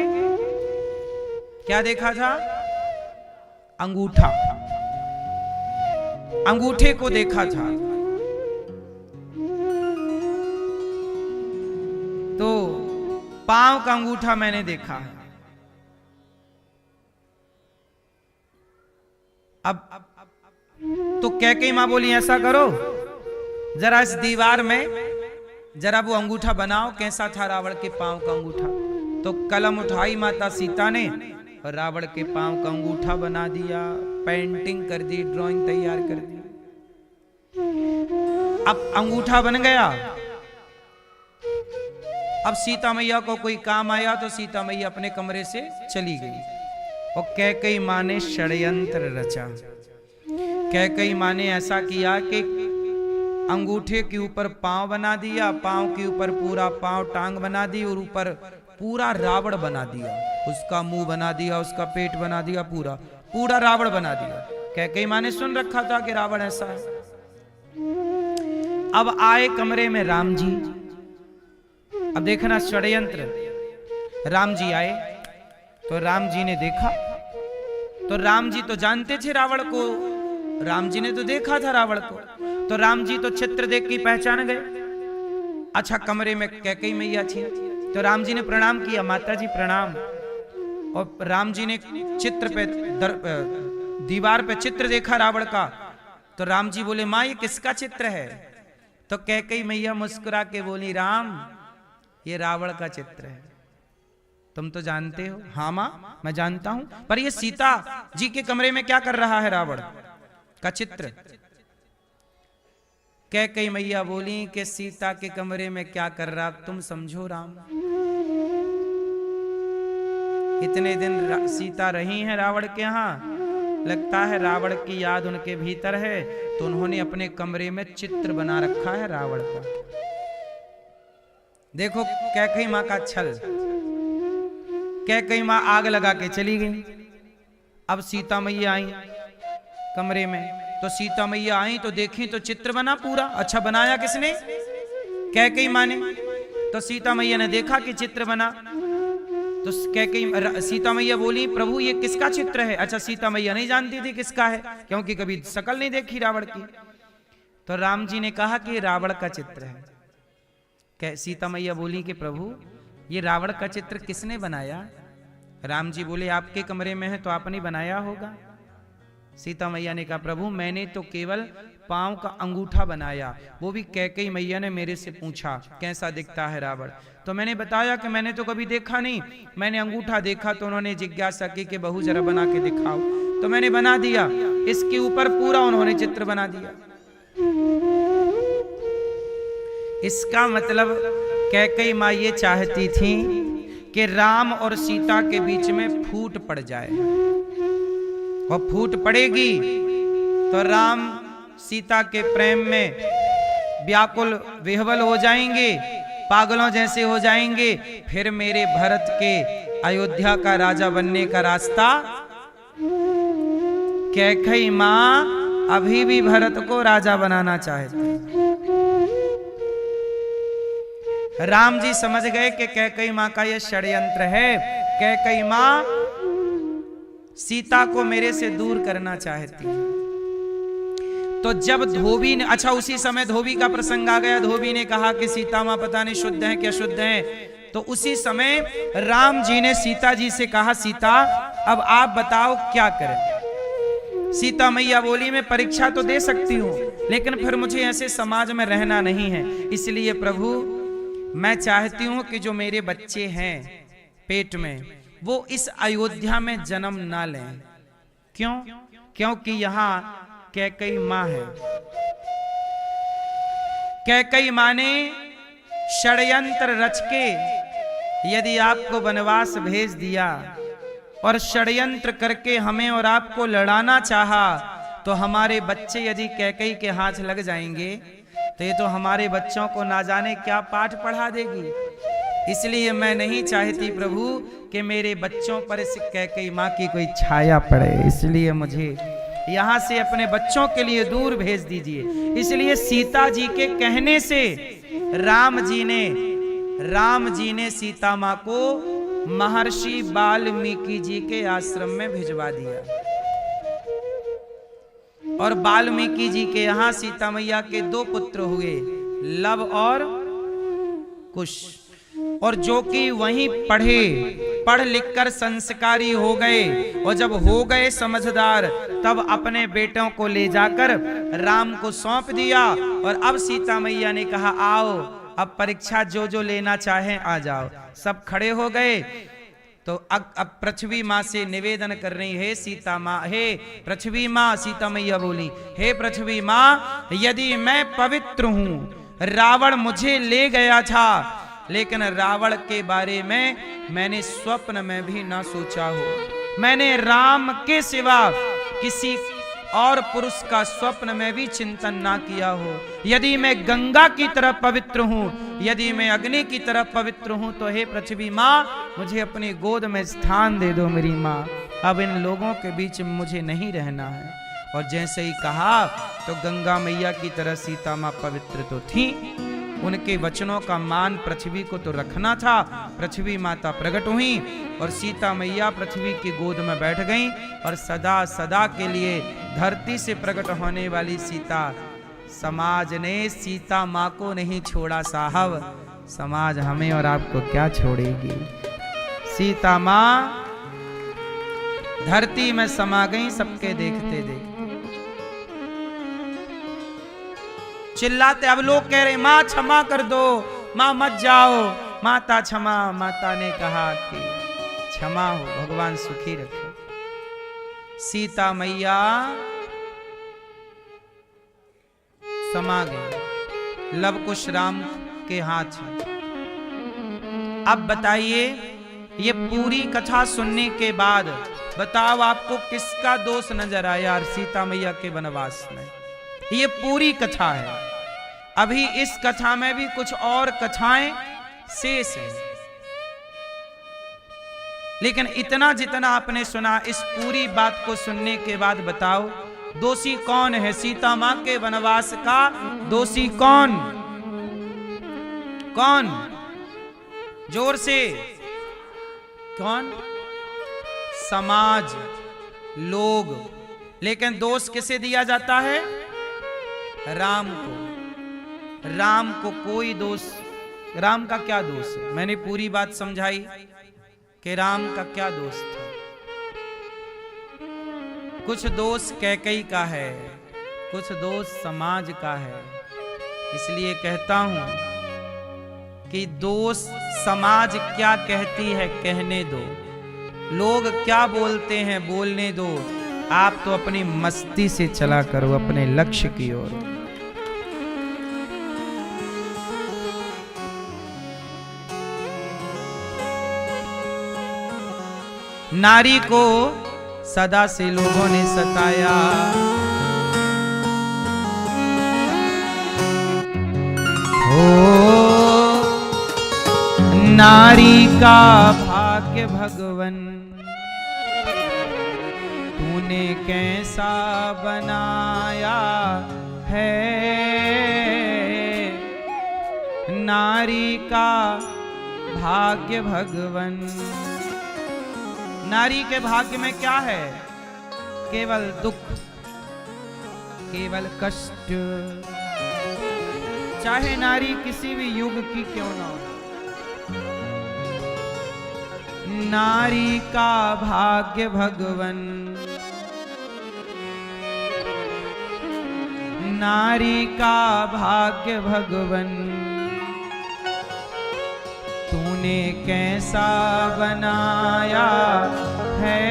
क्या देखा था? अंगूठा, अंगूठे को देखा था। तो पांव का अंगूठा मैंने देखा है। अब तो कैकेयी मां बोली, ऐसा करो जरा इस दीवार में जरा वो अंगूठा बनाओ, कैसा था रावण के पांव का अंगूठा। तो कलम उठाई माता सीता ने और रावण के पांव का अंगूठा बना दिया, पेंटिंग कर दी, ड्राइंग तैयार कर दी। अब अंगूठा बन गया। अब सीता मैया को कोई काम आया तो सीता मैया अपने कमरे से चली गई और कैकेयी मां ने षड्यंत्र रचा। कैकेयी मां ने ऐसा किया कि अंगूठे के ऊपर पांव बना दिया, पांव के ऊपर पूरा पांव टांग बना दी और ऊपर पूरा रावण बना दिया, उसका मुंह बना दिया, उसका पेट बना दिया, पूरा पूरा रावण बना दिया। कैकेयी मां ने सुन रखा था कि रावण ऐसा है। अब आए कमरे में राम जी। अब देखना षड्यंत्र। राम जी आए तो राम जी ने देखा तो राम जी तो जानते थे रावण को, राम जी ने तो देखा था रावण को, तो राम जी तो चित्र देख के पहचान गए। अच्छा, कमरे में कैकेयी मैया थी, तो राम जी ने प्रणाम किया, माता जी प्रणाम। और राम जी ने चित्र पे दीवार पे चित्र देखा रावण का, तो राम जी बोले माँ ये किसका चित्र है? तो कैकेयी मैया मुस्कुरा के बोली राम ये रावण का चित्र है। तुम तो जानते हो। हाँ माँ मैं जानता हूं, पर ये सीता जी के कमरे में क्या कर रहा है रावण का चित्र? कैकेयी मैया बोली कि सीता के कमरे में क्या कर रहा तुम समझो राम। इतने दिन सीता रही हैं रावण के यहाँ, लगता है रावण की याद उनके भीतर है, तो उन्होंने अपने कमरे में चित्र बना रखा है रावण का। देखो कैकेयी माँ का छल। कैकेयी माँ आग लगा के चली गई। अब सीता मैया आई कमरे में, तो सीता मैया आई तो देखी तो चित्र बना पूरा। अच्छा बनाया किसने? कैकेयी माँ ने। तो सीता मैया ने देखा कि चित्र बना, तो सीता मैया बोली प्रभु ये किसका चित्र है? अच्छा, सीता मैया नहीं जानती थी किसका है, क्योंकि कभी शकल नहीं देखी रावण की। तो राम जी ने कहा कि रावण का चित्र है। सीता मैया बोली कि प्रभु ये रावण का चित्र किसने बनाया? राम जी बोले आपके कमरे में है तो आपने बनाया होगा। सीता मैया ने कहा प्रभु मैंने तो केवल पांव का अंगूठा बनाया, वो भी कैकेयी मैया ने मेरे से पूछा कैसा दिखता है रावण, तो मैंने बताया कि मैंने तो कभी देखा नहीं, मैंने अंगूठा देखा तो उन्होंने जिज्ञासा की कि बहू जरा बना के दिखाओ, तो मैंने बना दिया। इसके ऊपर पूरा उन्होंने चित्र बना दिया। इसका मतलब कैकेयी माँ ये चाहती थी कि राम और सीता के बीच में फूट पड़ जाए, और फूट पड़ेगी तो राम सीता के प्रेम में व्याकुल विह्वल हो जाएंगे, पागलों जैसे हो जाएंगे, फिर मेरे भरत के अयोध्या का राजा बनने का रास्ता। कैकेयी माँ अभी भी भरत को राजा बनाना चाहती। राम जी समझ गए कि कैकेयी माँ का यह षड्यंत्र है। कैकेयी माँ सीता को मेरे से दूर करना चाहती है। तो जब धोबी ने, अच्छा उसी समय धोबी का प्रसंग आ गया, धोबी ने कहा कि सीता माँ पता नहीं शुद्ध है कि अशुद्ध है, तो उसी समय राम जी ने सीता जी से कहा सीता अब आप बताओ क्या करें? सीता मैया बोली मैं परीक्षा तो दे सकती हूँ, लेकिन फिर मुझे ऐसे समाज में रहना नहीं है, इसलिए प्रभु मैं चाहती हूँ कि जो मेरे बच्चे हैं पेट में वो इस अयोध्या में जन्म ना लें। क्यों? क्योंकि यहाँ कैकेयी माँ है। कैकेयी माँ ने षड्यंत्र रच के यदि आपको वनवास भेज दिया और षड्यंत्र करके हमें और आपको लड़ाना चाहा, तो हमारे बच्चे यदि कैकेयी के हाथ लग जाएंगे तो ये तो हमारे बच्चों को ना जाने क्या पाठ पढ़ा देगी। इसलिए मैं नहीं चाहती प्रभु कि मेरे बच्चों पर इस कैकेयी माँ की कोई छाया पड़े, इसलिए मुझे यहाँ से अपने बच्चों के लिए दूर भेज दीजिए। इसलिए सीता जी के कहने से राम जी ने सीता माँ को महर्षि वाल्मीकि जी के आश्रम में भिजवा दिया, और वाल्मीकि जी के यहाँ सीता मैया के 2 पुत्र हुए, लव और कुश, और जो कि वहीं पढ़ लिख कर संस्कारी हो गए, और जब हो गए समझदार तब अपने बेटों को ले जाकर राम को सौंप दिया। और अब सीता मैया ने कहा आओ अब परीक्षा जो जो लेना चाहें आ जाओ। सब खड़े हो गए। तो अब पृथ्वी माँ से निवेदन कर रही है सीता माँ, हे पृथ्वी माँ, सीता मैया बोली हे पृथ्वी माँ यदि मैं पवित्र हूँ, रावण मुझे ले गया था, लेकिन रावण के बारे में मैंने स्वप्न में भी ना सोचा हो, मैंने राम के सिवा किसी और पुरुष का स्वप्न में भी चिंतन ना किया हो। यदि मैं गंगा की तरह पवित्र हूँ, यदि मैं अग्नि की तरह पवित्र हूँ, तो हे पृथ्वी माँ मुझे अपनी गोद में स्थान दे दो मेरी माँ, अब इन लोगों के बीच में मुझे नहीं रहना है। और जैसे ही कहा तो गंगा मैया की तरह सीता माँ पवित्र तो थी, उनके वचनों का मान पृथ्वी को तो रखना था। पृथ्वी माता प्रकट हुई और सीता मैया पृथ्वी की गोद में बैठ गईं और सदा सदा के लिए धरती से प्रकट होने वाली सीता, समाज ने सीता माँ को नहीं छोड़ा साहब, समाज हमें और आपको क्या छोड़ेगी। सीता माँ धरती में समा गई सबके देखते देखते। चिल्लाते, अब लोग कह रहे माँ क्षमा कर दो, माँ मत जाओ, माता क्षमा। माता ने कहा कि क्षमा हो, भगवान सुखी रखे। सीता मैया समा गई, लव कुश राम के हाथ में। अब बताइए, ये पूरी कथा सुनने के बाद बताओ आपको किसका दोष नजर आया सीता मैया के वनवास में। ये पूरी कथा है। अभी इस कथा में भी कुछ और कथाएं शेष हैं, लेकिन इतना जितना आपने सुना, इस पूरी बात को सुनने के बाद बताओ दोषी कौन है? सीता मां के वनवास का दोषी कौन? कौन? जोर से कौन? समाज, लोग। लेकिन दोष किसे दिया जाता है? राम को। राम को कोई दोष, राम का क्या दोष है? मैंने पूरी बात समझाई कि राम का क्या दोष था। कुछ दोष कैकेयी का है, कुछ दोष समाज का है। इसलिए कहता हूं कि दोष समाज क्या कहती है कहने दो, लोग क्या बोलते हैं बोलने दो, आप तो अपनी मस्ती से चला करो अपने लक्ष्य की ओर। नारी को सदा से लोगों ने सताया, हो नारी का भाग्य भगवन तूने कैसा बनाया है। नारी का भाग्य भगवन। नारी के भाग्य में क्या है? केवल दुख, केवल कष्ट। चाहे नारी किसी भी युग की क्यों ना हो। नारी का भाग्य भगवन, नारी का भाग्य भगवन तूने कैसा बनाया है।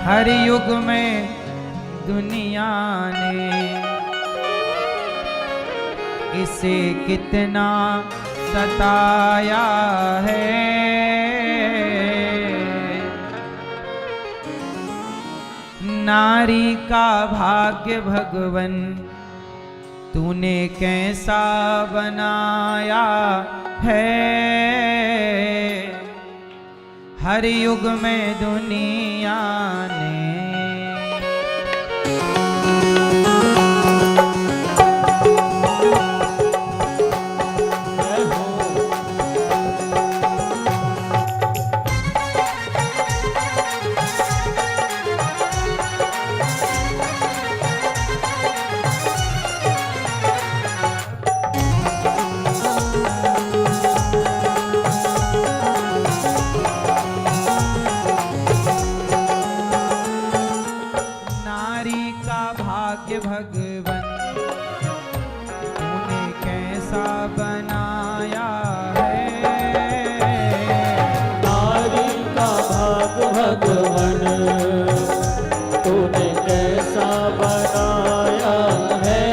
हर युग में दुनिया ने इसे कितना सताया है। नारी का भाग्य भगवन तूने कैसा बनाया है। हर युग में दुनिया ने भगवन तूने कैसा बनाया है। नारी का भाग्य भगवन तूने कैसा बनाया है।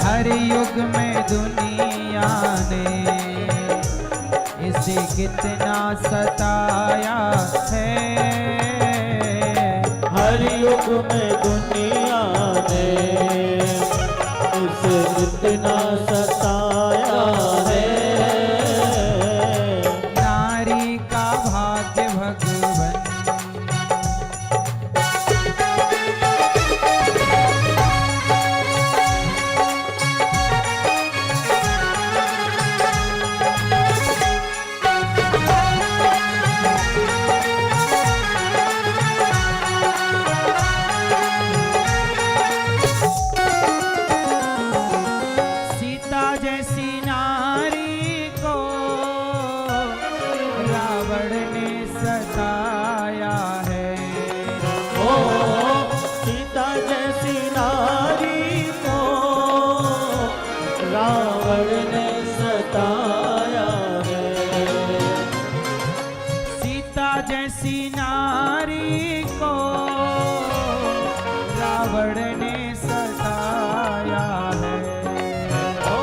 हर युग में दुनिया ने इसे कितना सताया है। हर युग में दुनिया ने इसे कितना सताया है। नारी का भाग्य भगवन नारी को रावण ने सताया है। सीता जैसी नारी को रावण ने सताया है। ओ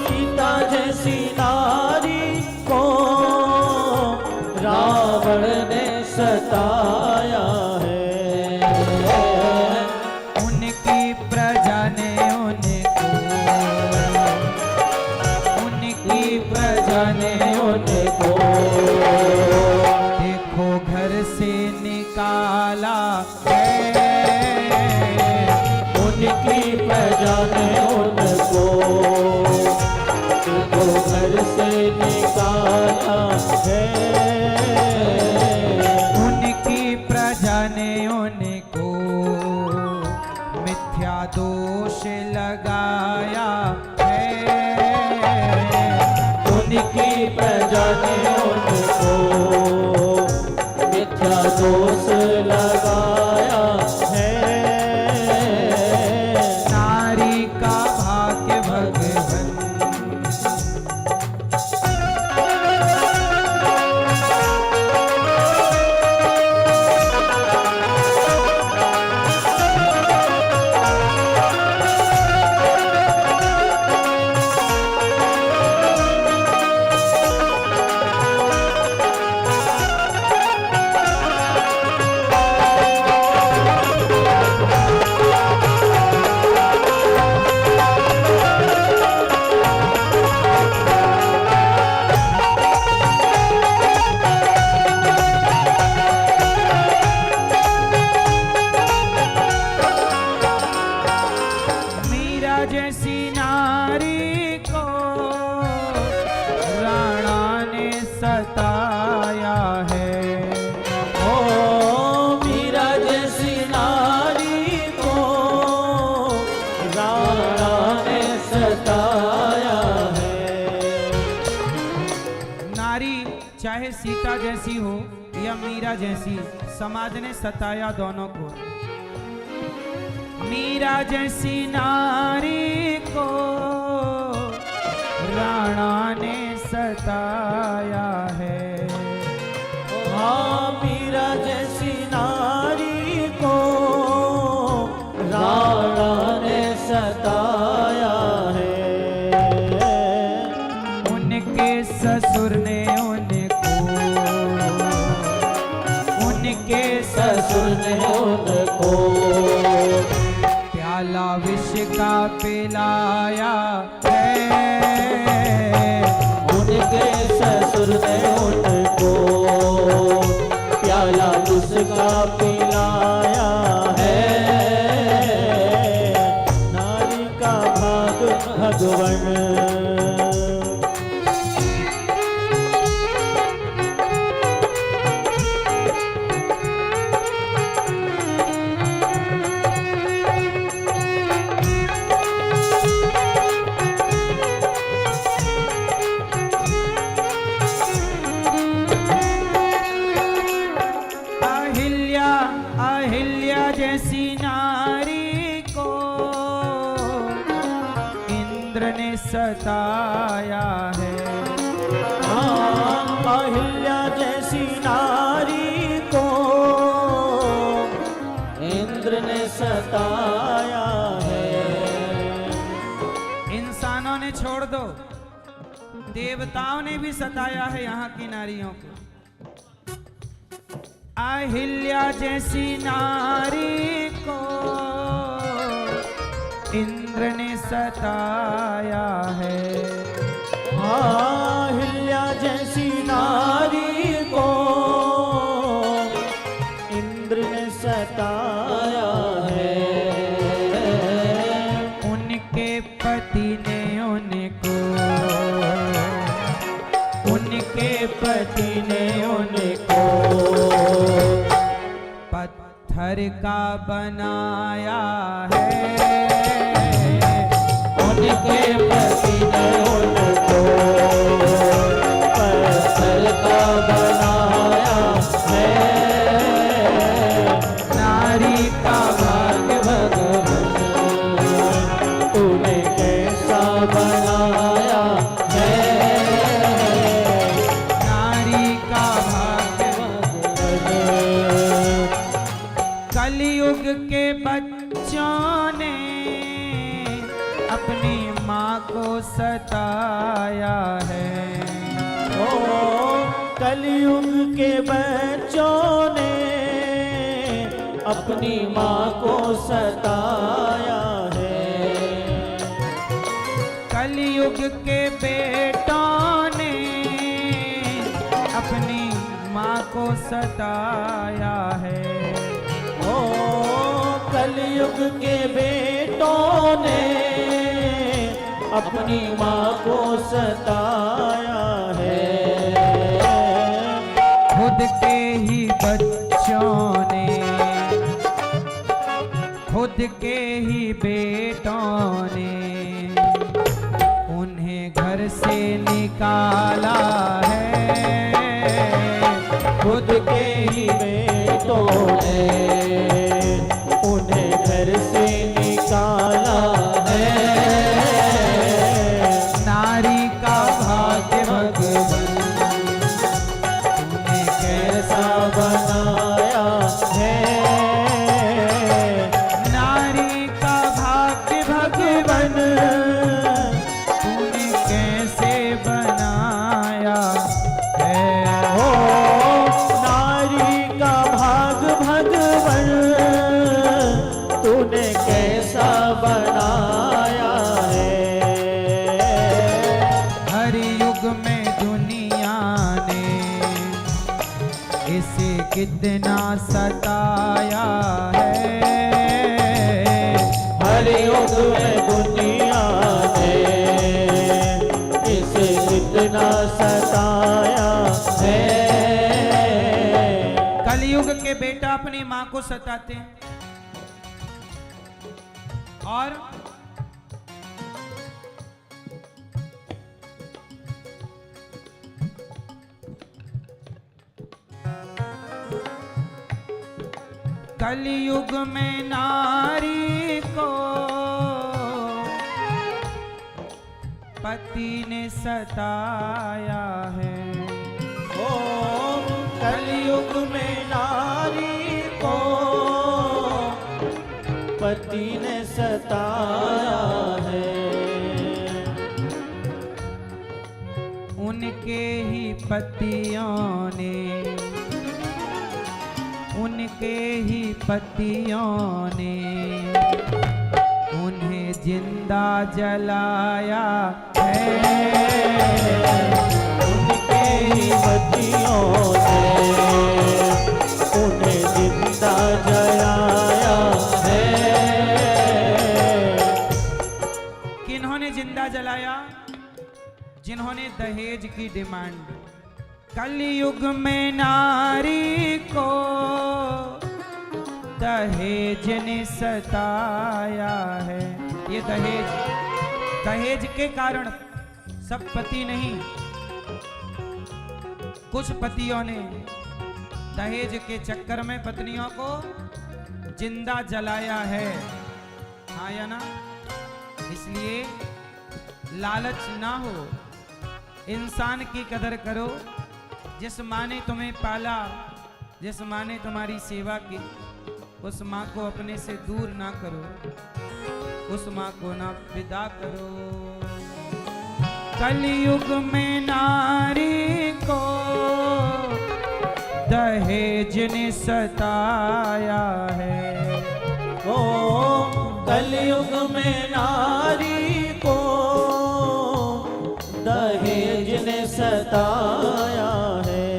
सीता जैसी नारी को रावण ने सताया है। उनकी प्रजा ने उनको, उनकी प्रजा ने उनको देखो घर से निकाला है। उनकी प्रजा ने उनको देखो घर से निकाला है। उनकी प्रजा ने उनको मिथ्या दोष लगाया है। उनकी प्रजा ने उनको मिथ्या दोष लगाया है। नारी का भाग्य भगवन, मीरा जैसी नारी को राणा ने सताया है। ओ मीरा जैसी नारी को राणा ने सताया है। नारी चाहे सीता जैसी हो या मीरा जैसी, समाज ने सताया दोनों को। मीरा जैसी नारी को राणा ने सताया है। हाँ मीरा जैसी नारी को राणा ने सताया है। उनके ससुर ने उनको, उनके ससुर ने उनको प्याला विष का पिलाया है। उनके ससुर ने उनको प्याला उसका पिलाया है। नारी का भाग भगवन, अहिल्या जैसी नारी को इंद्र ने सताया है। हाँ अहिल्या जैसी नारी को इंद्र ने सताया है। इंसानों ने छोड़ दो, देवताओं ने भी सताया है यहाँ की नारियों को। अहिल्या जैसी नारी को इंद्र ने सताया है। हाँ अहिल्या जैसी नारी को इंद्र ने सताया है। उनके पति ने उनको, उनके पति ने उनको पत्थर का बनाया है। उनके पति ने उनको पत्थर का बनाया है। नारी का भाग्य भगवान, अपनी माँ को सताया है। ओ कलयुग के बच्चों ने अपनी माँ को सताया है। कलयुग के बेटों ने अपनी माँ को सताया है। ओ कलयुग के बेटों ने अपनी माँ को सताया है। खुद के ही बच्चों ने, खुद के ही बेटों ने उन्हें घर से निकाला है। खुद के ही बेटों ने उन्हें घर से निकाला है। नारी का भाग्य भगवान तूने कैसा बनाया है। नारी का भाग्य भगवान तूने कैसे बनाया है। ओ नारी का भाग भगवन तूने कैसा बनाया है। हर युग में दुनिया ने इसे कितना सताया है। हर युग में दुनिया ने इसे कितना सताया है। कलयुग के बेटा अपनी माँ को सताते हैं और कलयुग में नारी को पति ने सताया है। ओ कलयुग में नारी को पति ने सताया है। उनके ही पतियों ने, उनके ही पतियों ने उन्हें जिंदा जलाया है। उनके ही पतियों ने उन्हें जिंदा जलाया है। किन्होंने जिंदा जलाया? जिन्होंने दहेज की डिमांड। कलयुग में नारी को दहेज ने सताया है। ये दहेज, दहेज के कारण सब पति नहीं, कुछ पतियों ने दहेज के चक्कर में पत्नियों को जिंदा जलाया है। हाँ या ना? इसलिए लालच ना हो, इंसान की कदर करो। जिस माँ ने तुम्हें पाला, जिस माँ ने तुम्हारी सेवा की, उस माँ को अपने से दूर ना करो, उस माँ को ना विदा करो। कलयुग में नारी को दहेज ने सताया है। ओ कलयुग में नारी को दहेज ने सताया है।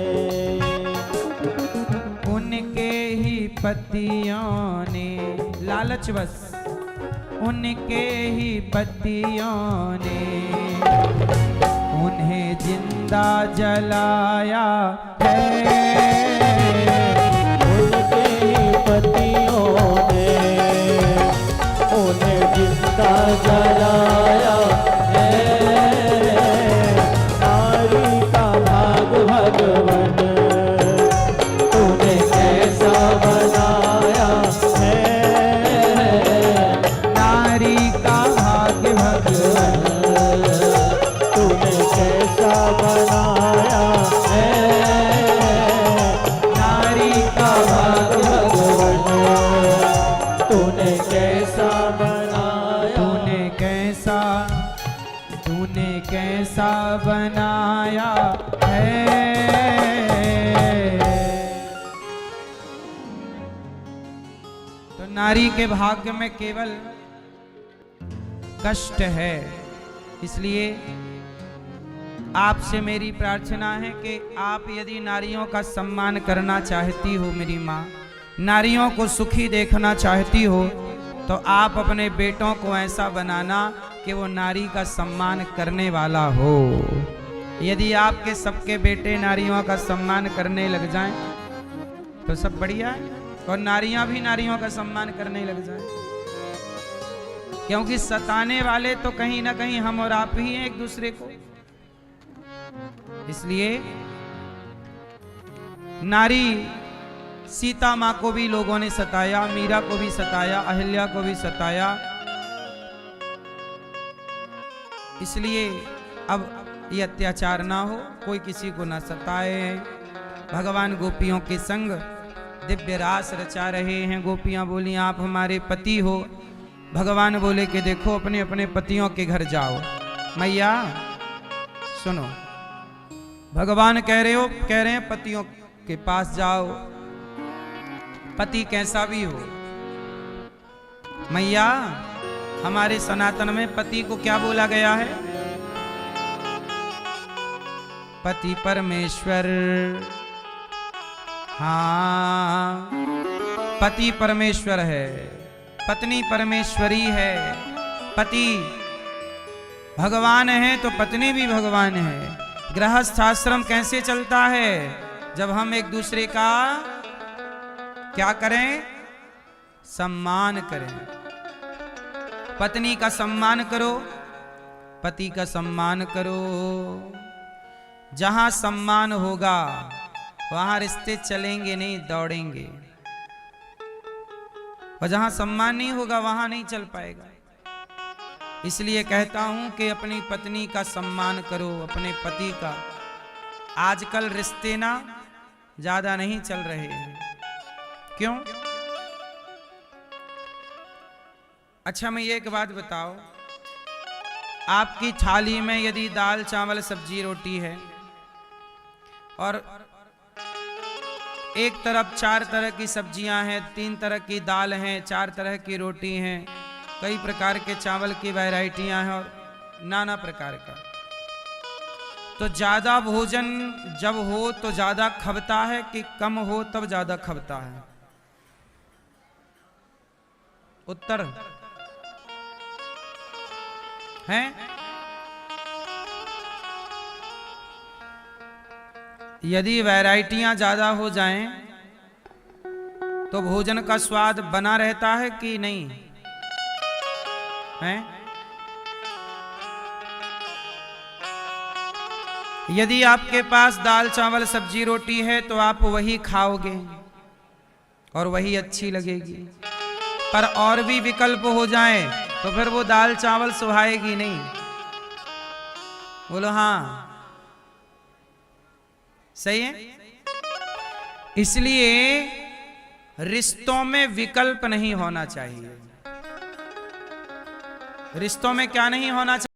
उनके ही पतियों ने लालचवश, उनके ही पतियों ने उन्हें जिंदा जलाया है। उनके ही पतियों ने उन्हें जिंदा जलाया है। नारी का भाग भगवन तूने कैसा बनाया है। नारी का भाग्य भगवान तूने कैसा बनाया है। नारी का भाग्य भगवन तूने कैसा बनाया। तूने कैसा कैसा बनाया है। तो नारी के भाग्य में केवल कष्ट है। इसलिए आपसे मेरी प्रार्थना है कि आप यदि नारियों का सम्मान करना चाहती हो, मेरी माँ नारियों को सुखी देखना चाहती हो, तो आप अपने बेटों को ऐसा बनाना कि वो नारी का सम्मान करने वाला हो। यदि आपके सबके बेटे नारियों का सम्मान करने लग जाएं तो सब बढ़िया है, और नारियां भी नारियों का सम्मान करने लग जाएं। क्योंकि सताने वाले तो कहीं ना कहीं हम और आप ही हैं एक दूसरे को। इसलिए नारी सीता मां को भी लोगों ने सताया, मीरा को भी सताया, अहिल्या को भी सताया। इसलिए अब ये अत्याचार ना हो, कोई किसी को ना सताए। भगवान गोपियों के संग दिव्य रास रचा रहे हैं। गोपियां बोली आप हमारे पति हो। भगवान बोले कि देखो अपने अपने पतियों के घर जाओ। मैया सुनो, भगवान कह रहे हैं पतियों के पास जाओ, पति कैसा भी हो। मैया हमारे सनातन में पति को क्या बोला गया है? पति परमेश्वर। हाँ, पति परमेश्वर है, पत्नी परमेश्वरी है। पति भगवान है तो पत्नी भी भगवान है। गृहस्थ आश्रम कैसे चलता है? जब हम एक दूसरे का क्या करें? सम्मान करें। पत्नी का सम्मान करो, पति का सम्मान करो। जहां सम्मान होगा वहां रिश्ते चलेंगे नहीं, दौड़ेंगे। और जहां सम्मान नहीं होगा वहां नहीं चल पाएगा। इसलिए कहता हूं कि अपनी पत्नी का सम्मान करो, अपने पति का। आजकल रिश्ते ना ज्यादा नहीं चल रहे हैं। क्यों? अच्छा मैं ये एक बात बताओ, आपकी थाली में यदि दाल चावल सब्जी रोटी है और एक तरफ 4 तरह की सब्जियां हैं, 3 तरह की दाल हैं, 4 तरह की रोटी हैं, कई प्रकार के चावल की वैरायटियां हैं और नाना प्रकार का, तो ज्यादा भोजन जब हो तो ज्यादा खबता है कि कम हो तब ज्यादा खबता है? उत्तर है? यदि वैरायटियां ज्यादा हो जाएं तो भोजन का स्वाद बना रहता है कि नहीं है? यदि आपके पास दाल चावल सब्जी रोटी है तो आप वही खाओगे और वही अच्छी लगेगी। पर और भी विकल्प हो जाए तो फिर वो दाल चावल सुहाएगी नहीं। बोलो हाँ, सही है। इसलिए रिश्तों में विकल्प नहीं होना चाहिए। रिश्तों में क्या नहीं होना चाहिए?